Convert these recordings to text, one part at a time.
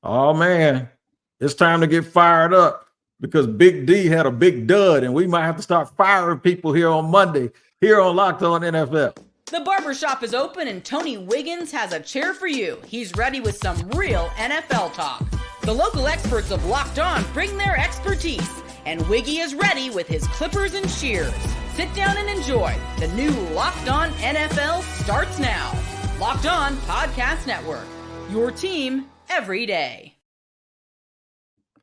Oh, man, it's time to get fired up because Big D had a big dud, and we might have to start firing people here on Monday, here on Locked On NFL. The barbershop is open and Tony Wiggins has a chair for you. He's ready with some real NFL talk. The local experts of Locked On bring their expertise, and Wiggy is ready with his clippers and shears. Sit down and enjoy. The new Locked On NFL starts now. Locked On Podcast Network. Your team every day.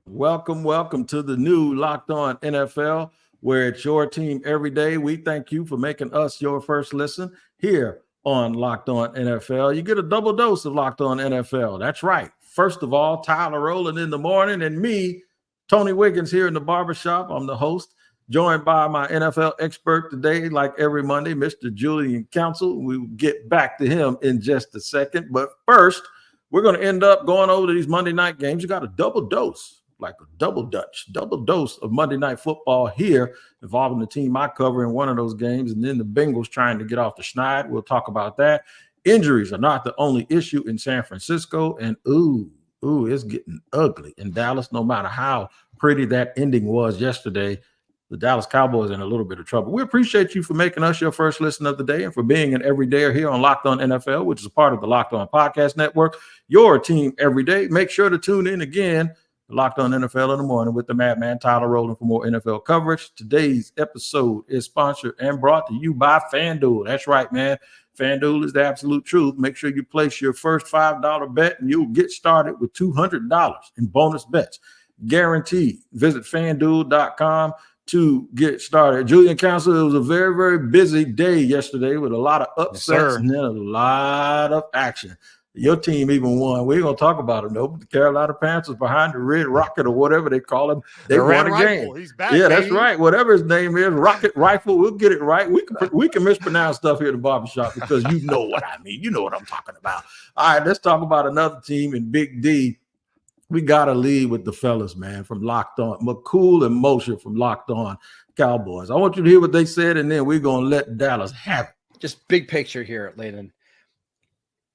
Welcome to the new Locked On NFL, where it's your team every day. We thank you for making us your first listen here on Locked On NFL. You get a double dose of Locked On NFL. That's right. First of all, Tyler Rowland in the morning, and me, Tony Wiggins, here in the barbershop. I'm the host, joined by my NFL expert today, like every Monday, Mr. Julian Council. We'll get back to him in just a second. But first, we're going to end up going over to these Monday night games. You got a double dose, like a double dose of Monday Night Football here involving the team I cover in one of those games, and then the Bengals trying to get off the schneid. We'll talk about that. Injuries are not the only issue in San Francisco, and it's getting ugly in Dallas. No matter how pretty that ending was yesterday, the Dallas Cowboys are in a little bit of trouble. We appreciate you for making us your first listen of the day and for being an everydayer here on Locked On NFL, which is a part of the Locked On Podcast Network, your team every day. Make sure to tune in again, Locked On NFL in the morning with the madman Tyler Rowland for more NFL coverage. Today's episode is sponsored and brought to you by FanDuel. That's right, man. FanDuel is the absolute truth. Make sure you place your first $5 bet and you'll get started with $200 in bonus bets. Guaranteed. Visit FanDuel.com to get started. Julian Council, it was a very, very busy day yesterday with a lot of upsets and then a lot of action. Your team even won. We ain't going to talk about it, though. But the Carolina Panthers behind the Red Rocket or whatever they call him, they won a game. He's back, yeah, baby. That's right. Whatever his name is, Rocket Rifle, we'll get it right. We can mispronounce stuff here at the barbershop because you know what I mean. You know what I'm talking about. All right, let's talk about another team in Big D. We got to lead with the fellas, man, from Locked On. McCool and Mosher from Locked On Cowboys. I want you to hear what they said, and then we're going to let Dallas have it. Just big picture here, Layden.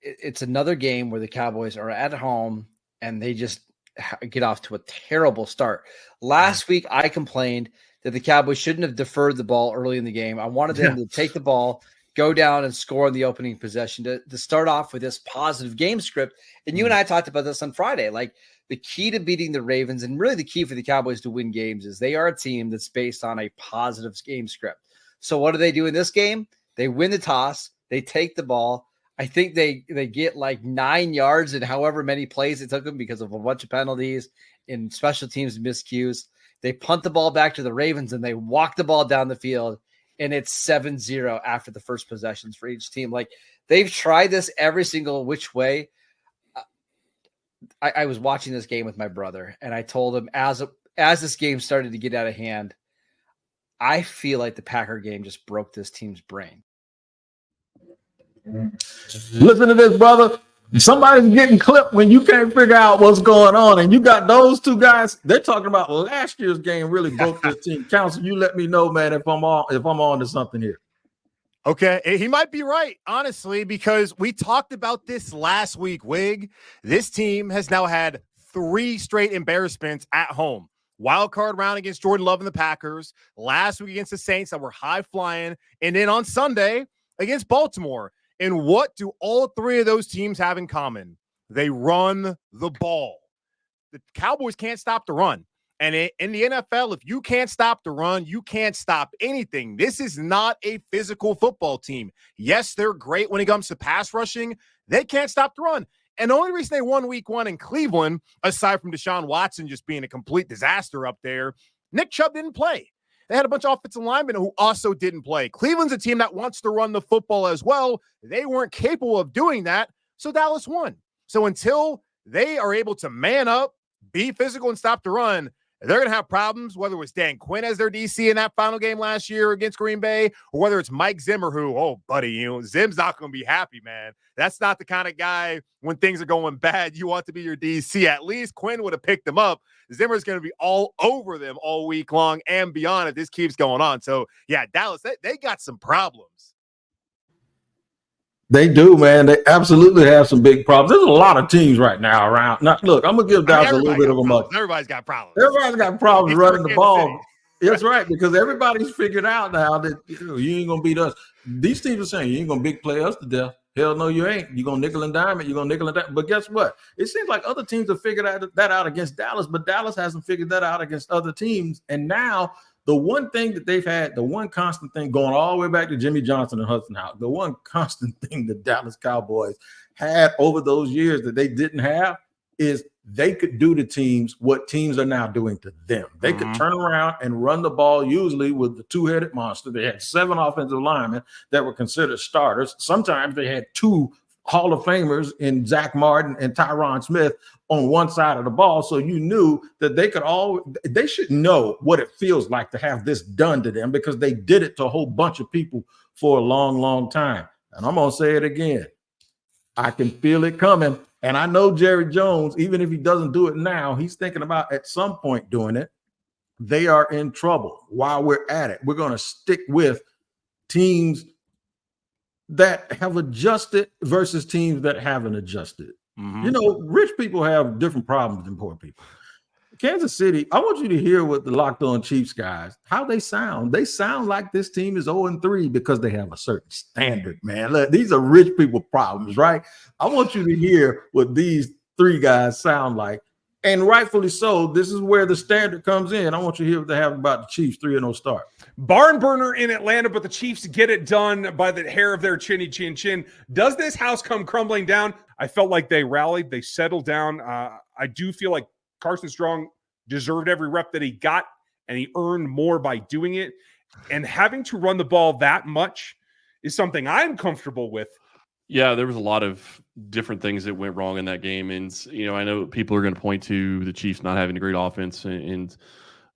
It's another game where the Cowboys are at home, and they just get off to a terrible start. Last week, I complained that the Cowboys shouldn't have deferred the ball early in the game. I wanted them to take the ball, go down and score in the opening possession to start off with this positive game script. And you and I talked about this on Friday. Like, the key to beating the Ravens and really the key for the Cowboys to win games is they are a team that's based on a positive game script. So what do they do in this game? They win the toss. They take the ball. I think they get like 9 yards in however many plays it took them because of a bunch of penalties in special teams miscues. They punt the ball back to the Ravens and they walk the ball down the field, and it's 7-0 after the first possessions for each team. Like, they've tried this every single which way. I was watching this game with my brother, and I told him as this game started to get out of hand, I feel like the Packer game just broke this team's brain. Listen to this, brother. Somebody's getting clipped when you can't figure out what's going on, and you got those two guys. They're talking about last year's game really broke this team. Council, you let me know, man, if I'm on to something here. Okay, he might be right, honestly, because we talked about this last week, Wig. This team has now had 3 straight embarrassments at home. Wild card round against Jordan Love and the Packers, last week against the Saints that were high flying, and then on Sunday against Baltimore. And what do all 3 of those teams have in common? They run the ball. The Cowboys can't stop the run. And in the NFL, if you can't stop the run, you can't stop anything. This is not a physical football team. Yes, they're great when it comes to pass rushing. They can't stop the run. And the only reason they won week 1 in Cleveland, aside from Deshaun Watson just being a complete disaster up there, Nick Chubb didn't play. They had a bunch of offensive linemen who also didn't play. Cleveland's a team that wants to run the football as well. They weren't capable of doing that, so Dallas won. So until they are able to man up, be physical, and stop the run, they're going to have problems, whether it was Dan Quinn as their DC in that final game last year against Green Bay, or whether it's Mike Zimmer, who, oh, buddy, Zim's not going to be happy, man. That's not the kind of guy when things are going bad, you want to be your DC. At least Quinn would have picked them up. Zimmer's going to be all over them all week long and beyond if this keeps going on. So, yeah, Dallas, they got some problems. They do, man. They absolutely have some big problems. There's a lot of teams right now around. Now, look, I'm gonna give Dallas a little bit of a much. Everybody's got problems. Everybody's got problems running the ball. That's right, because everybody's figured out now that you ain't gonna beat us. These teams are saying you ain't gonna big play us to death. Hell no, you ain't. You're gonna nickel and dime it. You're gonna nickel and dime. But guess what? It seems like other teams have figured that out against Dallas, but Dallas hasn't figured that out against other teams. And now the one thing that they've had, the one constant thing going all the way back to Jimmy Johnson and Hudson Houck, the one constant thing the Dallas Cowboys had over those years that they didn't have is they could do to teams what teams are now doing to them. They could turn around and run the ball, usually with the two-headed monster. They had 7 offensive linemen that were considered starters. Sometimes they had 2 Hall of Famers in Zach Martin and Tyron Smith on one side of the ball. So you knew that they should know what it feels like to have this done to them, because they did it to a whole bunch of people for a long, long time. And I'm going to say it again. I can feel it coming. And I know Jerry Jones, even if he doesn't do it now, he's thinking about at some point doing it. They are in trouble. While we're at it, we're going to stick with teams that have adjusted versus teams that haven't adjusted. You know, rich people have different problems than poor people. Kansas City, I want you to hear what the Locked On Chiefs guys, how they sound. They sound like this team is 0-3 because they have a certain standard, man. Look, these are rich people problems, right? I want you to hear what these 3 guys sound like. And rightfully so. This is where the standard comes in. I want you to hear what they have about the Chiefs 3-0 start. Barn burner in Atlanta, but the Chiefs get it done by the hair of their chinny chin chin. Does this house come crumbling down? I felt like they rallied. They settled down. I do feel like Carson Strong deserved every rep that he got, and he earned more by doing it. And having to run the ball that much is something I'm comfortable with. Yeah, there was a lot of different things that went wrong in that game. And, you know, I know people are going to point to the Chiefs not having a great offense and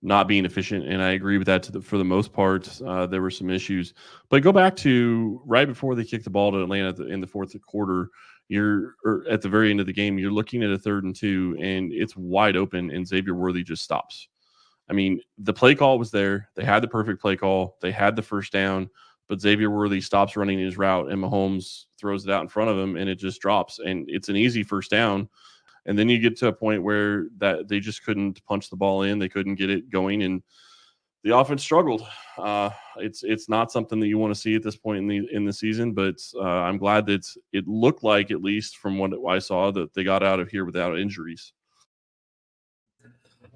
not being efficient. And I agree with that for the most part. There were some issues. But go back to right before they kicked the ball to Atlanta in the fourth quarter, or at the very end of the game, you're looking at a 3rd and 2, and it's wide open, and Xavier Worthy just stops. I mean, the play call was there. They had the perfect play call. They had the first down, but Xavier Worthy stops running his route, and Mahomes throws it out in front of him, and it just drops. And it's an easy first down. And then you get to a point where that they just couldn't punch the ball in. They couldn't get it going, and the offense struggled. It's not something that you want to see at this point in the season, but I'm glad that it looked like, at least from what I saw, that they got out of here without injuries.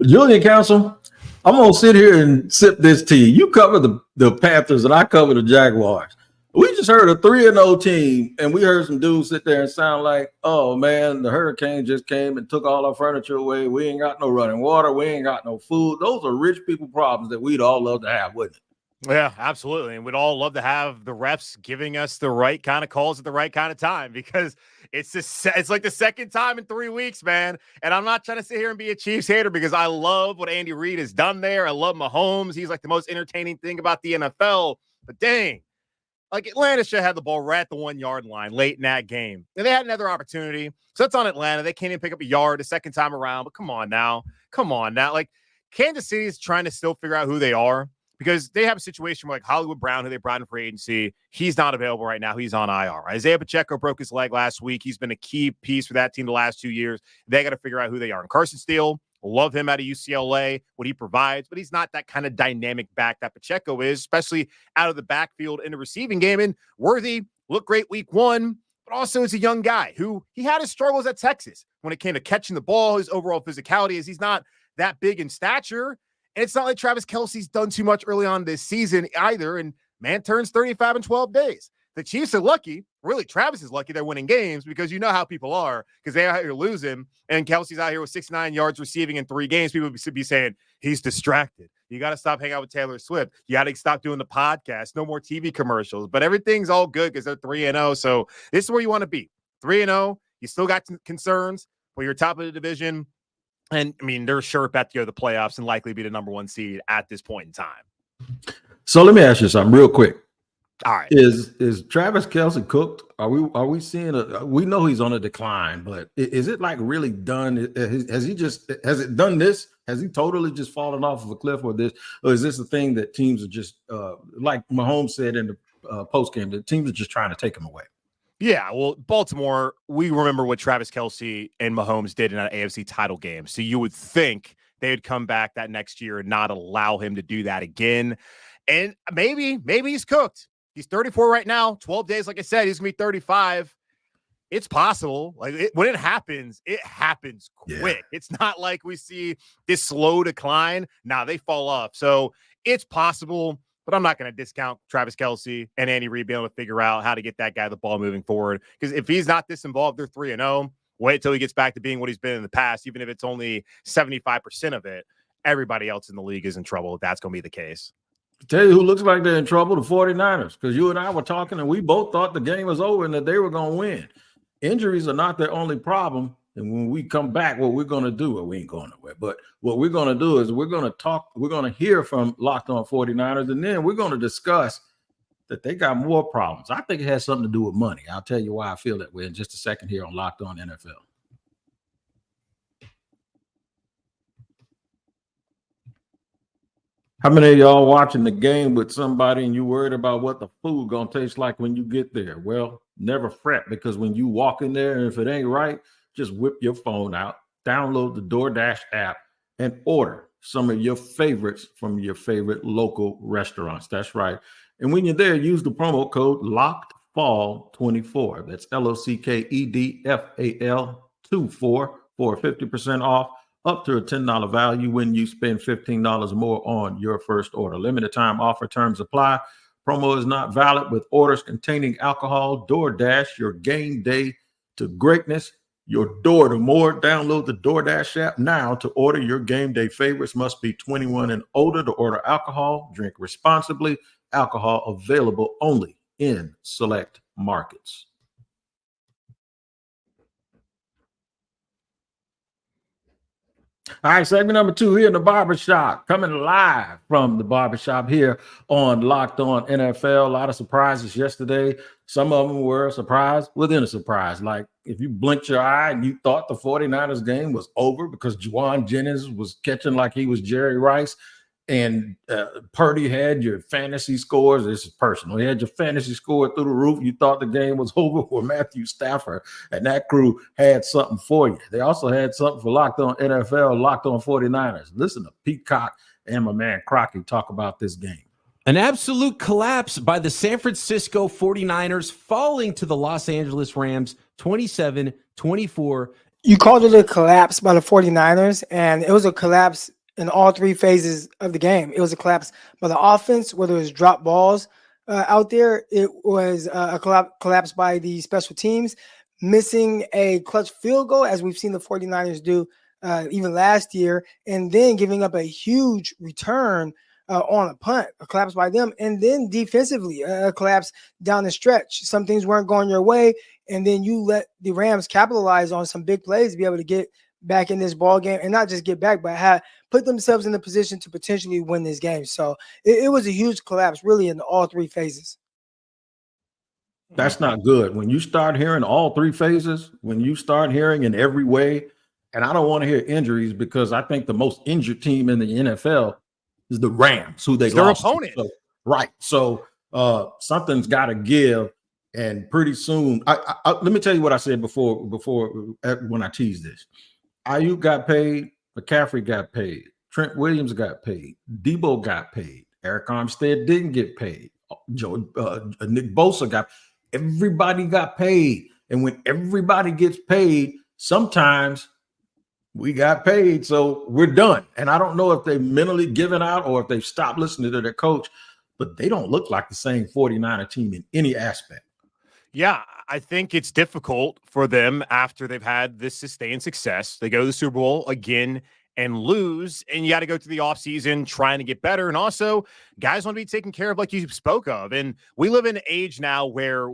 Julian Council, I'm going to sit here and sip this tea. You cover the Panthers, and I cover the Jaguars. We just heard a 3-0 team, and we heard some dudes sit there and sound like, oh, man, the hurricane just came and took all our furniture away. We ain't got no running water. We ain't got no food. Those are rich people problems that we'd all love to have, wouldn't it? Yeah, absolutely. And we'd all love to have the refs giving us the right kind of calls at the right kind of time, because it's like the second time in 3 weeks, man. And I'm not trying to sit here and be a Chiefs hater, because I love what Andy Reid has done there. I love Mahomes. He's like the most entertaining thing about the NFL. But dang, like Atlanta should have had the ball right at the 1-yard line late in that game. And they had another opportunity. So that's on Atlanta. They can't even pick up a yard the second time around. But come on now. Like, Kansas City is trying to still figure out who they are, because they have a situation where, like, Hollywood Brown, who they brought in for agency, he's not available right now. He's on IR. Isaiah Pacheco broke his leg last week. He's been a key piece for that team the last 2 years. They got to figure out who they are. And Carson Steele, love him out of UCLA, what he provides, but he's not that kind of dynamic back that Pacheco is, especially out of the backfield in the receiving game. And Worthy looked great week 1, but also is a young guy who he had his struggles at Texas when it came to catching the ball. His overall physicality is he's not that big in stature. And it's not like Travis Kelce's done too much early on this season either. And man turns 35 in 12 days. The Chiefs are lucky. Really, Travis is lucky they're winning games, because you know how people are, because they're out here losing. And Kelce's out here with 69 yards receiving in 3 games. People should be saying he's distracted. You got to stop hanging out with Taylor Swift. You got to stop doing the podcast. No more TV commercials. But everything's all good because they're 3-0. So this is where you want to be. 3-0. You still got some concerns, but you're top of the division. And, I mean, they're sure bet to go to the playoffs and likely be the number 1 seed at this point in time. So let me ask you something real quick. All right. Is Travis Kelce cooked? Are we seeing we know he's on a decline, but is it like really done? Has it done this? Has he totally just fallen off of a cliff, or is this a thing that teams are just like Mahomes said in the post game, that teams are just trying to take him away? Yeah, well, Baltimore, we remember what Travis Kelce and Mahomes did in an AFC title game. So you would think they would come back that next year and not allow him to do that again. And maybe he's cooked. He's 34 right now, 12 days. Like I said, he's going to be 35. It's possible. When it happens quick. Yeah. It's not like we see this slow decline. Nah, they fall off. So it's possible, but I'm not going to discount Travis Kelce and Andy Reid being able to figure out how to get that guy the ball moving forward. Because if he's not this involved, they're 3-0. Wait till he gets back to being what he's been in the past, even if it's only 75% of it. Everybody else in the league is in trouble if that's going to be the case. Tell you who looks like they're in trouble, the 49ers, because you and I were talking and we both thought the game was over and that they were going to win. Injuries are not their only problem. And when we come back, what we're going to do, well, we ain't going nowhere, but what we're going to do is we're going to hear from Locked On 49ers, and then we're going to discuss that they got more problems. I think it has something to do with money. I'll tell you why I feel that way in just a second here on Locked On NFL. How many of y'all watching the game with somebody and you worried about what the food gonna taste like when you get there? Well, never fret, because when you walk in there and if it ain't right, just whip your phone out, download the DoorDash app, and order some of your favorites from your favorite local restaurants. That's right. And when you're there, use the promo code LOCKEDFALL24. That's LOCKEDFAL24 for 50% off. Up to a $10 value when you spend $15 more on your first order. Limited time offer, terms apply. Promo is not valid with orders containing alcohol. DoorDash, your game day to greatness, your door to more. Download the DoorDash app now to order your game day favorites. Must be 21 and older to order alcohol. Drink responsibly. Alcohol available only in select markets. All right, segment number 2 here in the barbershop, coming live from the barbershop here on Locked On NFL. A lot of surprises yesterday. Some of them were a surprise within a surprise. Like if you blinked your eye and you thought the 49ers game was over because Juwan Jennings was catching like he was Jerry Rice, and Purdy had your fantasy scores. This is personal. He had your fantasy score through the roof. You thought the game was over with Matthew Stafford, and that crew had something for you. They also had something for Locked On NFL, Locked On 49ers. Listen to Peacock and my man Crocky talk about this game. An absolute collapse by the San Francisco 49ers, falling to the Los Angeles Rams 27-24. You called it a collapse by the 49ers, and it was a collapse in all three phases of the game. It was a collapse by the offense, whether it was drop balls out there. It was a collapse by the special teams, missing a clutch field goal, as we've seen the 49ers do even last year, and then giving up a huge return on a punt, a collapse by them. And then defensively, a collapse down the stretch. Some things weren't going your way, and then you let the Rams capitalize on some big plays to be able to get back in this ball game, and not just get back, but put themselves in the position to potentially win this game. So it was a huge collapse, really, in all three phases. That's not good. When you start hearing all three phases, when you start hearing in every way, and I don't want to hear injuries because I think the most injured team in the NFL is the Rams, who they lost their opponent. So, right. So something's got to give, and pretty soon. Let me tell you what I said before when I teased this. Ayuk got paid, McCaffrey got paid, Trent Williams got paid, Debo got paid, Eric Armstead didn't get paid, Nick Bosa everybody got paid. And when everybody gets paid, sometimes we got paid, so we're done. And I don't know if they've mentally given out or if they've stopped listening to their coach, but they don't look like the same 49er team in any aspect. Yeah, I think it's difficult for them after they've had this sustained success. They go to the Super Bowl again and lose, and you got to go through the offseason trying to get better. And also, guys want to be taken care of like you spoke of. And we live in an age now where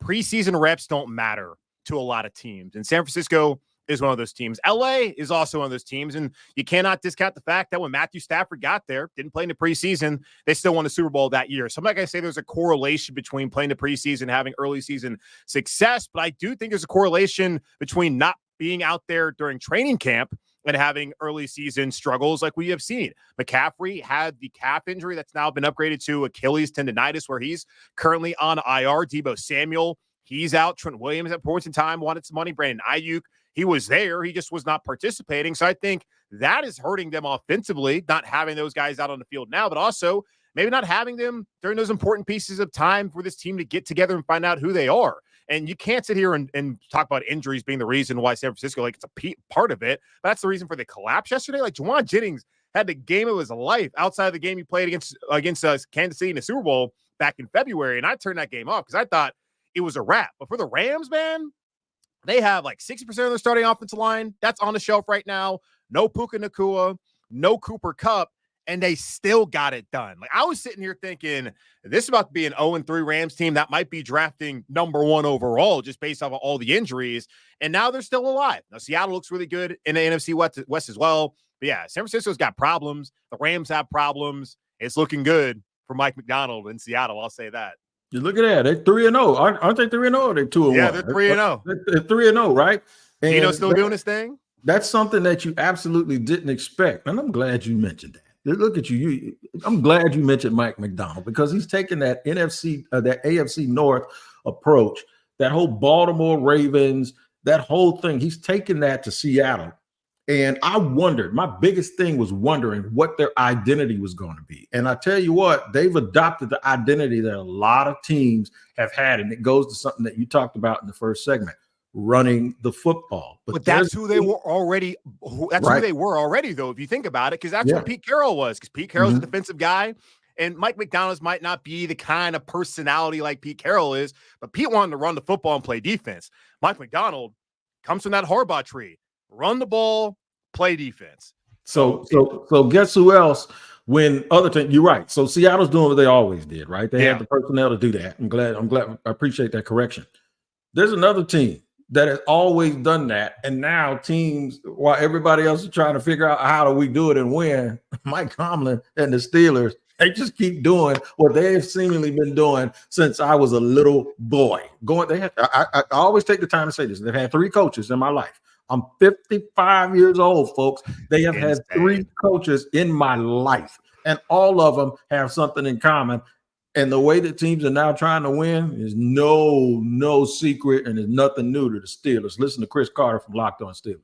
preseason reps don't matter to a lot of teams. And San Francisco is one of those teams. LA is also one of those teams. And you cannot discount the fact that when Matthew Stafford got there, didn't play in the preseason, they still won the Super Bowl that year. So I'm not going to say there's a correlation between playing the preseason, having early season success, but I do think there's a correlation between not being out there during training camp and having early season struggles like we have seen. McCaffrey had the calf injury that's now been upgraded to Achilles tendonitis, where he's currently on IR. Deebo Samuel He's out. Trent Williams at points in time wanted some money. Brandon Ayuk, he was there. He just was not participating. So I think that is hurting them offensively, not having those guys out on the field now, but also maybe not having them during those important pieces of time for this team to get together and find out who they are. And you can't sit here and talk about injuries being the reason why San Francisco, like, it's a part of it. But that's the reason for the collapse yesterday. Like, Juwan Jennings had the game of his life outside of the game he played against Kansas City in the Super Bowl back in February. And I turned that game off because I thought it was a wrap. But for the Rams, man, they have like 60% of their starting offensive line. That's on the shelf right now. No Puka Nacua, no Cooper Kupp, and they still got it done. Like, I was sitting here thinking, this is about to be an 0-3 Rams team that might be drafting number 1 overall just based off of all the injuries, and now they're still alive. Now, Seattle looks really good in the NFC West as well. But yeah, San Francisco's got problems. The Rams have problems. It's looking good for Mike McDonald in Seattle. I'll say that. You look at that. They're 3-0. Aren't they 3-0 or they're 2-1? Yeah, they're 3-0. They're 3-0, right? And Gino's still doing his thing? That's something that you absolutely didn't expect. And I'm glad you mentioned that. Look at you. I'm glad you mentioned Mike McDonald because he's taking that that AFC North approach, that whole Baltimore Ravens, that whole thing. He's taken that to Seattle. And I wondered, my biggest thing was wondering what their identity was going to be. And I tell you what, they've adopted the identity that a lot of teams have had. And it goes to something that you talked about in the first segment, running the football. But that's who they were already. That's right. Who they were already, though, if you think about it, because that's what Pete Carroll was. Because Pete Carroll's a defensive guy, and Mike McDonald might not be the kind of personality like Pete Carroll is, but Pete wanted to run the football and play defense. Mike McDonald comes from that Harbaugh tree. Run the ball, play defense. So guess who else? When other teams, you're right. So Seattle's doing what they always did, right? They had the personnel to do that. I'm glad. I appreciate that correction. There's another team that has always done that, and now teams, while everybody else is trying to figure out how do we do it and when, Mike Tomlin and the Steelers, they just keep doing what they have seemingly been doing since I was a little boy. I always take the time to say this. They've had 3 coaches in my life. I'm 55 years old, folks. They have had 3 coaches in my life, and all of them have something in common. And the way that teams are now trying to win is no secret, and there's nothing new to the Steelers. Listen to Chris Carter from Locked On Steelers.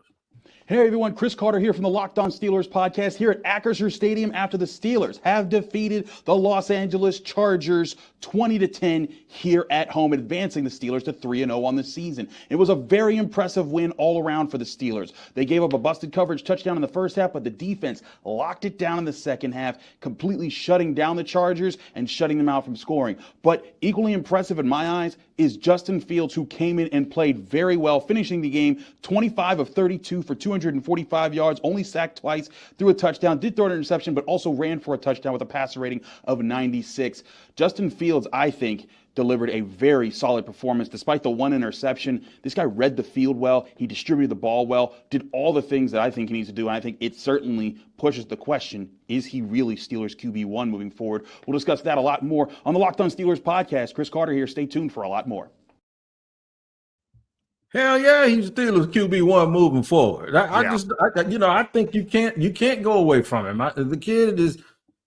Hey everyone, Chris Carter here from the Locked On Steelers podcast here at Acrisure Stadium after the Steelers have defeated the Los Angeles Chargers 20-10 here at home, advancing the Steelers to 3-0 on the season. It was a very impressive win all around for the Steelers. They gave up a busted coverage touchdown in the first half, but the defense locked it down in the second half, completely shutting down the Chargers and shutting them out from scoring. But equally impressive in my eyes is Justin Fields, who came in and played very well, finishing the game 25 of 32 for 245 yards, only sacked twice, threw a touchdown, did throw an interception, but also ran for a touchdown with a passer rating of 96. Justin Fields, I think, delivered a very solid performance. Despite the 1 interception, this guy read the field well, he distributed the ball well, did all the things that I think he needs to do, and I think it certainly pushes the question, is he really Steelers QB1 moving forward? We'll discuss that a lot more on the Locked On Steelers podcast. Chris Carter here. Stay tuned for a lot more. Hell yeah, he's Steelers QB1 moving forward. I think you can't go away from him. The kid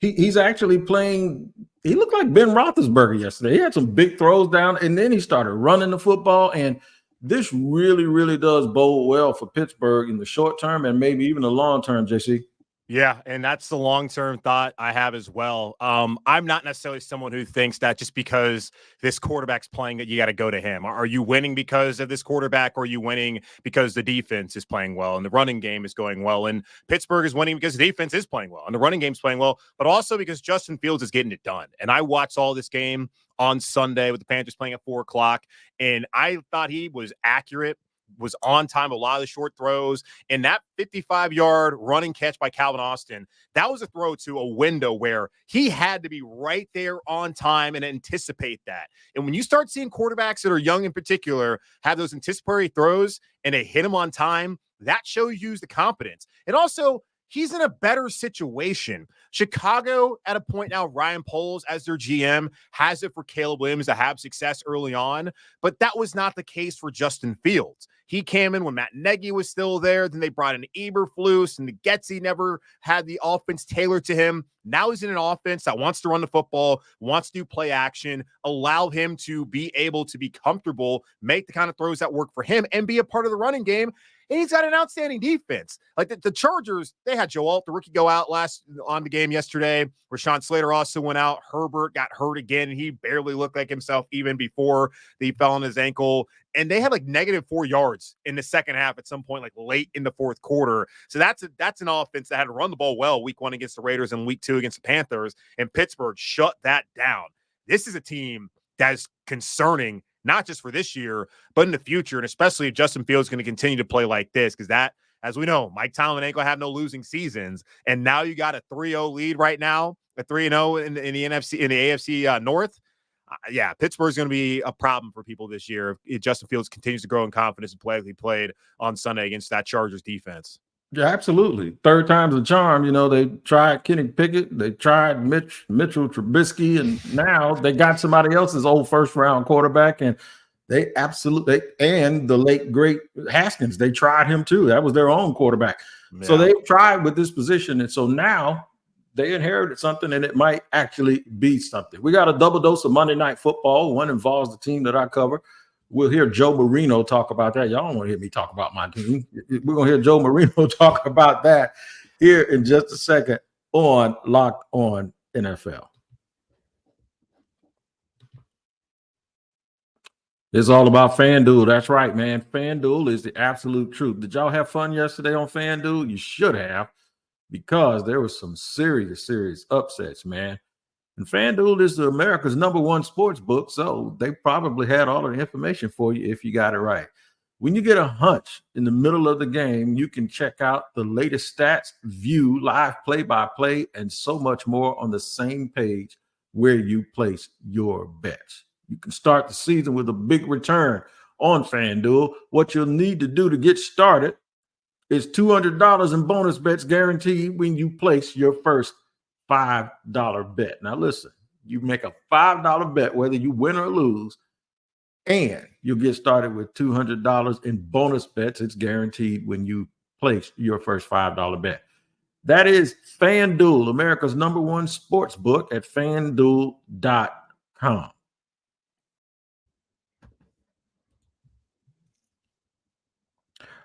he's actually playing. He looked like Ben Roethlisberger yesterday. He had some big throws down, and then he started running the football. And this really, really does bode well for Pittsburgh in the short term and maybe even the long term, JC. Yeah, and that's the long-term thought I have as well. I'm not necessarily someone who thinks that just because this quarterback's playing that you got to go to him. Are you winning because of this quarterback, or are you winning because the defense is playing well and the running game is going well? And Pittsburgh is winning because the defense is playing well and the running game's playing well, but also because Justin Fields is getting it done. And I watched all this game on Sunday with the Panthers playing at 4:00, and I thought he was accurate, was on time, a lot of the short throws, and that 55-yard running catch by Calvin Austin, that was a throw to a window where he had to be right there on time and anticipate that. And when you start seeing quarterbacks that are young in particular have those anticipatory throws and they hit them on time, that shows you the confidence. And also, he's in a better situation. Chicago, at a point now, Ryan Poles as their GM has it for Caleb Williams to have success early on, but that was not the case for Justin Fields. He came in when Matt Nagy was still there. Then they brought in Eberflus, and the Getsy never had the offense tailored to him. Now he's in an offense that wants to run the football, wants to do play action, allow him to be able to be comfortable, make the kind of throws that work for him, and be a part of the running game. And he's got an outstanding defense. Like the Chargers, they had Joe Alt, the rookie, go out on the game yesterday. Rashawn Slater also went out. Herbert got hurt again, and he barely looked like himself even before he fell on his ankle. And they had like -4 yards in the second half at some point, like late in the fourth quarter. So that's an offense that had to run the ball well week 1 against the Raiders and week 2 against the Panthers. And Pittsburgh shut that down. This is a team that is concerning, not just for this year, but in the future, and especially if Justin Fields is going to continue to play like this, because that, as we know, Mike Tomlin ain't going to have no losing seasons. And now you got a 3-0 lead right now, a 3-0 in the NFC, in the AFC North. Yeah, Pittsburgh's going to be a problem for people this year if Justin Fields continues to grow in confidence and play like he played on Sunday against that Chargers defense. Yeah, absolutely. Third time's a charm. You know, they tried Kenny Pickett, they tried Mitchell Trubisky, and now they got somebody else's old first-round quarterback, and they absolutely and the late great Haskins, they tried him too. That was their own quarterback. Yeah. So they tried with this position, and so now they inherited something, and it might actually be something. We got a double dose of Monday Night Football. One involves the team that I cover. We'll hear Joe Marino talk about that. Y'all don't want to hear me talk about my team. We're going to hear Joe Marino talk about that here in just a second on Locked On NFL. It's all about FanDuel. That's right, man. FanDuel is the absolute truth. Did y'all have fun yesterday on FanDuel? You should have, because there was some serious upsets, man. And FanDuel is America's #1 sports book, so they probably had all of the information for you if you got it right. When you get a hunch in the middle of the game, you can check out the latest stats, view live play-by-play, and so much more on the same page where you place your bets. You can start the season with a big return on FanDuel. What you'll need to do to get started is $200 in bonus bets guaranteed when you place your first $5 bet. Now listen, you make a $5 bet whether you win or lose, and you'll get started with $200 in bonus bets. It's guaranteed when you place your first $5 bet. That is FanDuel, America's #1 sports book at FanDuel.com.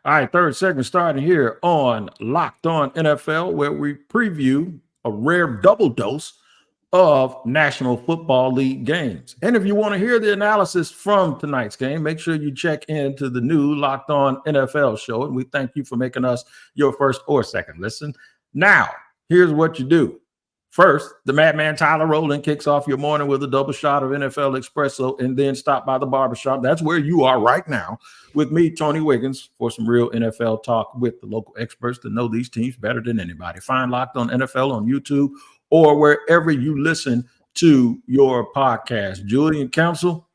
All right, third segment starting here on Locked On NFL, where we preview a rare double dose of National Football League games. And if you want to hear the analysis from tonight's game, make sure you check into the new Locked On NFL show. And we thank you for making us your first or second listen. Now, here's what you do. First, the Madman Tyler Rowland kicks off your morning with a double shot of NFL Espresso, and then stop by the barbershop. That's where you are right now with me, Tony Wiggins, for some real NFL talk with the local experts that know these teams better than anybody. Find Locked On NFL on YouTube or wherever you listen to your podcast. Julian Council,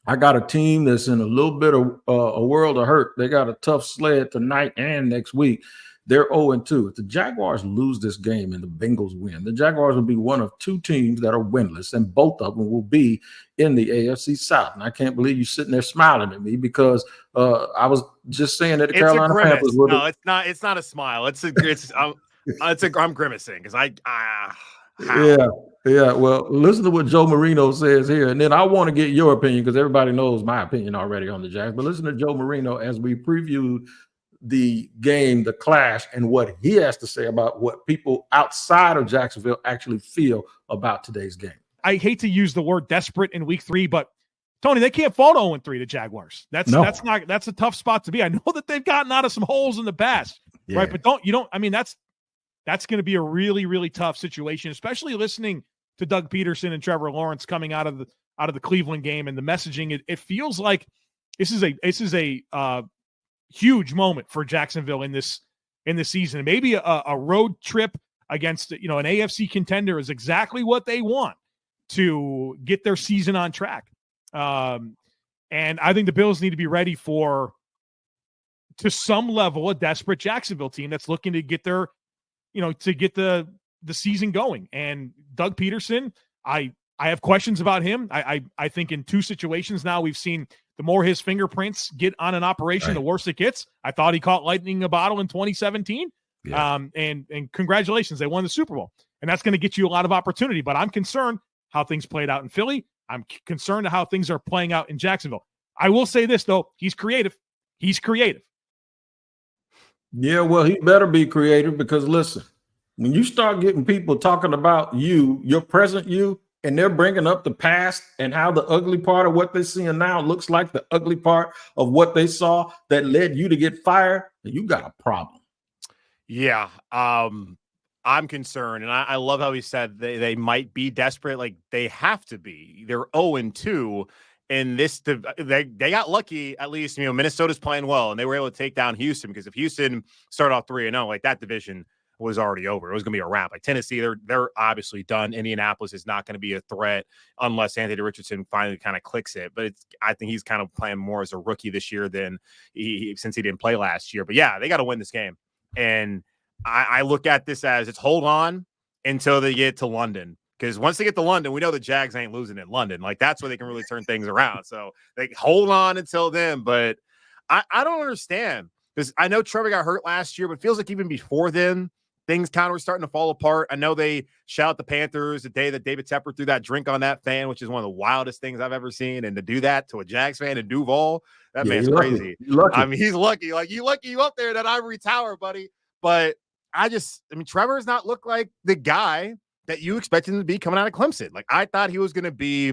I got a team that's in a little bit of a world of hurt. They got a tough sled tonight and next week. They're 0-2. If the Jaguars lose this game and the Bengals win, the Jaguars will be one of 2 teams that are winless, and both of them will be in the AFC South. And I can't believe you're sitting there smiling at me, because I was just saying that the Carolina Panthers would. No, it's not. It's not a smile. I'm grimacing because Yeah. Well, listen to what Joe Marino says here, and then I want to get your opinion, because everybody knows my opinion already on the Jags. But listen to Joe Marino as we previewed the game, the clash, and what he has to say about what people outside of Jacksonville actually feel about today's game. I hate to use the word desperate in week 3, but Tony, they can't fall to 0-3 to Jaguars. That's a tough spot to be. I know that they've gotten out of some holes in the past, right? But that's going to be a really, really tough situation, especially listening to Doug Peterson and Trevor Lawrence coming out of the Cleveland game, and the messaging. It feels like this is a huge moment for Jacksonville in this season. Maybe a road trip against an AFC contender is exactly what they want to get their season on track. And I think the Bills need to be ready for, to some level, a desperate Jacksonville team that's looking to get their, to get the season going. And Doug Peterson, I have questions about him. I think in 2 situations now we've seen the more his fingerprints get on an operation, the worse it gets. I thought he caught lightning in a bottle in 2017. Yeah. And congratulations, they won the Super Bowl. And that's going to get you a lot of opportunity. But I'm concerned how things played out in Philly. I'm concerned how things are playing out in Jacksonville. I will say this, though. He's creative. He's creative. Yeah, well, he better be creative because, listen, when you start getting people talking about you, your present you, and they're bringing up the past and how the ugly part of what they're seeing now looks like the ugly part of what they saw that led you to get fired, you got a problem. Yeah. I'm concerned. And I love how he said they might be desperate. Like they have to be. They're 0-2. And this, they got lucky, at least, Minnesota's playing well and they were able to take down Houston, because if Houston started off 3-0, like that division was already over. It was going to be a wrap. Like Tennessee, they're obviously done. Indianapolis is not going to be a threat unless Anthony Richardson finally kind of clicks it. But I think he's kind of playing more as a rookie this year than since he didn't play last year. But yeah, they got to win this game. And I look at this as it's hold on until they get to London. Because once they get to London, we know the Jags ain't losing in London. Like that's where they can really turn things around. So they hold on until then. But I don't understand, because I know Trevor got hurt last year, but it feels like even before then, things kind of were starting to fall apart. I know they shout out the Panthers the day that David Tepper threw that drink on that fan, which is one of the wildest things I've ever seen. And to do that to a Jags fan in Duval, that man's crazy. I mean, he's lucky. Like, you up there in that ivory tower, buddy. But Trevor's not look like the guy that you expected him to be coming out of Clemson. Like, I thought he was going to be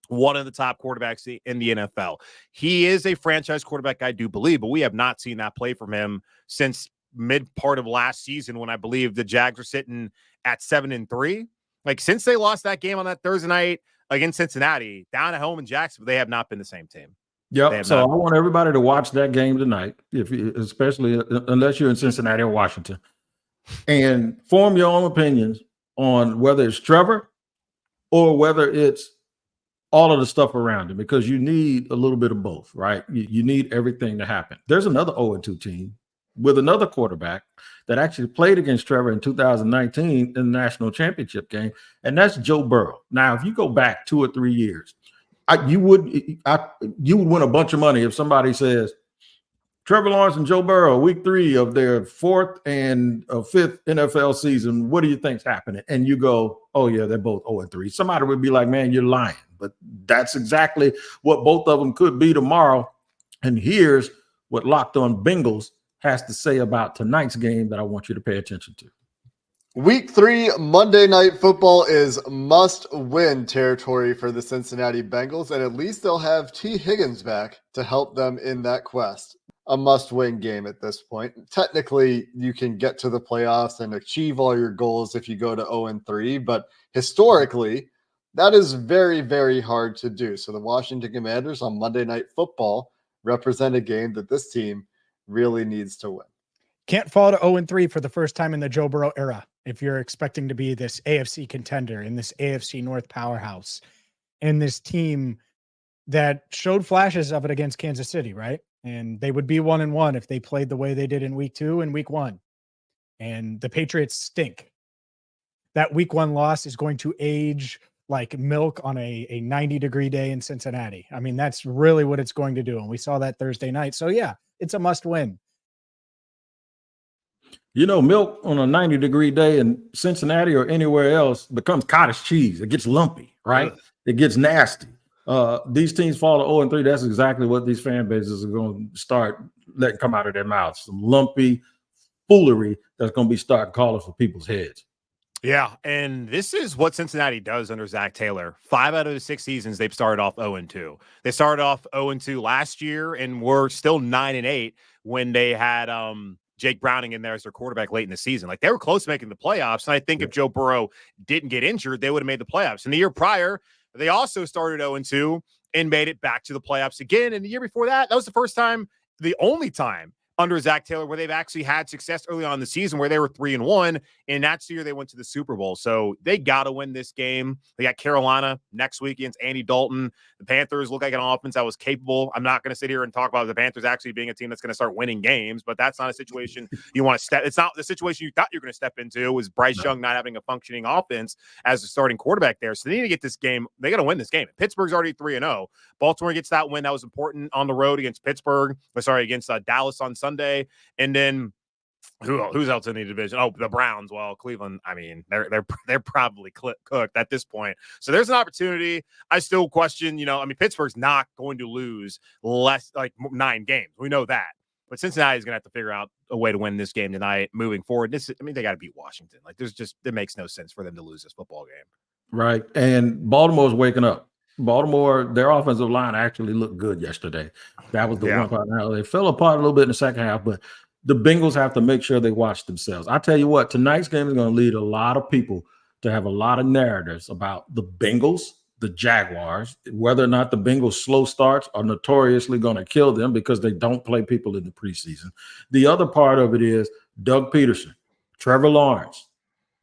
one of the top quarterbacks in the NFL. He is a franchise quarterback, I do believe, but we have not seen that play from him since mid part of last season, when I believe the Jags were sitting at 7-3. Like, since they lost that game on that Thursday night against Cincinnati down at home in Jacksonville, they have not been the same team. Yep. So I want everybody to watch that game tonight, especially unless you're in Cincinnati or Washington, and form your own opinions on whether it's Trevor or whether it's all of the stuff around him, because you need a little bit of both, right? You need everything to happen. There's another 0-2 team with another quarterback that actually played against Trevor in 2019 in the national championship game, and that's Joe Burrow. Now, if you go back 2 or 3 years, you would win a bunch of money if somebody says Trevor Lawrence and Joe Burrow, week 3 of their 4th and 5th NFL season, what do you think's happening? And you go, oh yeah, they're both 0-3. Somebody would be like, man, you're lying. But that's exactly what both of them could be tomorrow. And here's what Locked On Bengals has to say about tonight's game that I want you to pay attention to. Week 3 Monday Night Football is must-win territory for the Cincinnati Bengals, and at least they'll have T. Higgins back to help them in that quest. A must-win game at this point. Technically, you can get to the playoffs and achieve all your goals if you go to 0-3, but historically, that is very, very hard to do. So the Washington Commanders on Monday Night Football represent a game that this team really needs to win. Can't fall to 0-3 for the first time in the Joe Burrow era if you're expecting to be this AFC contender in this AFC North powerhouse, and this team that showed flashes of it against Kansas City, right? And they would be 1-1 if they played the way they did in week 2 and week 1. And the Patriots stink. That week 1 loss is going to age like milk on a 90-degree day in Cincinnati. I mean, that's really what it's going to do. And we saw that Thursday night. So yeah, it's a must win. Milk on a 90-degree day in Cincinnati or anywhere else becomes cottage cheese. It gets lumpy, right? It gets nasty. These teams fall to 0-3. That's exactly what these fan bases are going to start letting come out of their mouths. Some lumpy foolery that's going to be starting calling for people's heads. Yeah, and this is what Cincinnati does under Zach Taylor. 5 out of the 6 seasons, they've started off 0-2. They started off 0-2 last year and were still 9-8 when they had Jake Browning in there as their quarterback late in the season. Like, they were close to making the playoffs, and I think if Joe Burrow didn't get injured, they would have made the playoffs. And the year prior, they also started 0-2 and made it back to the playoffs again. And the year before that, that was the first time, the only time under Zach Taylor, where they've actually had success early on in the season, where they were 3-1, and that's the year they went to the Super Bowl. So they got to win this game. They got Carolina next week against Andy Dalton. The Panthers look like an offense that was capable. I'm not going to sit here and talk about the Panthers actually being a team that's going to start winning games, but that's not a situation you want to step. It's not the situation you thought you were going to step into. Was Bryce Young not having a functioning offense as the starting quarterback there? So they need to get this game. They got to win this game. Pittsburgh's already 3-0. Baltimore gets that win. That was important on the road against against Dallas on Sunday. And then who's else in the division? Oh, the Browns. Well, Cleveland, I mean, they're probably cooked at this point. So there's an opportunity. I still question, Pittsburgh's not going to lose less like 9 games. We know that. But Cincinnati is going to have to figure out a way to win this game tonight moving forward. They got to beat Washington. Like, it makes no sense for them to lose this football game. Right. And Baltimore's waking up. Baltimore, their offensive line actually looked good yesterday. That was the one part. Now, they fell apart a little bit in the second half, but the Bengals have to make sure they watch themselves. I tell you what, tonight's game is going to lead a lot of people to have a lot of narratives about the Bengals, the Jaguars, whether or not the Bengals' slow starts are notoriously going to kill them because they don't play people in the preseason. The other part of it is Doug Peterson, Trevor Lawrence,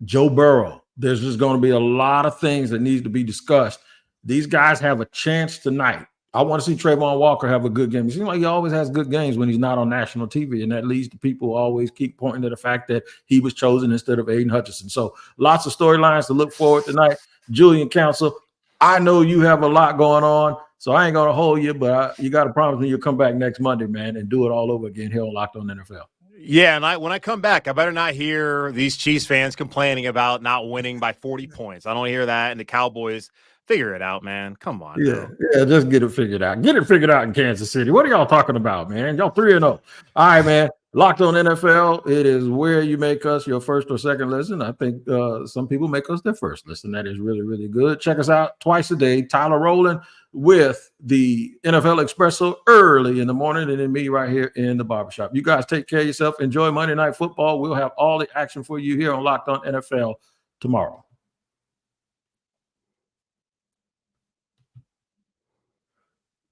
Joe Burrow. There's just going to be a lot of things that needs to be discussed. These guys have a chance tonight. I want to see Trayvon Walker have a good game. It seems like he always has good games when he's not on national TV, and that leads to people always keep pointing to the fact that he was chosen instead of Aiden Hutchinson. So lots of storylines to look forward tonight. Julian Council, I know you have a lot going on, so I ain't going to hold you, but you got to promise me you'll come back next Monday, man, and do it all over again here on Locked On NFL. Yeah, and when I come back, I better not hear these Chiefs fans complaining about not winning by 40 points. I don't want to hear that, and the Cowboys – figure it out, man. Come on. Yeah, just get it figured out. Get it figured out in Kansas City. What are y'all talking about, man? Y'all 3-0. All right, man. Locked On NFL. It is where you make us your first or second listen. I think some people make us their first listen. That is really, really good. Check us out twice a day. Tyler Rowland with the NFL Expresso early in the morning, and then me right here in the barbershop. You guys take care of yourself. Enjoy Monday Night Football. We'll have all the action for you here on Locked On NFL tomorrow.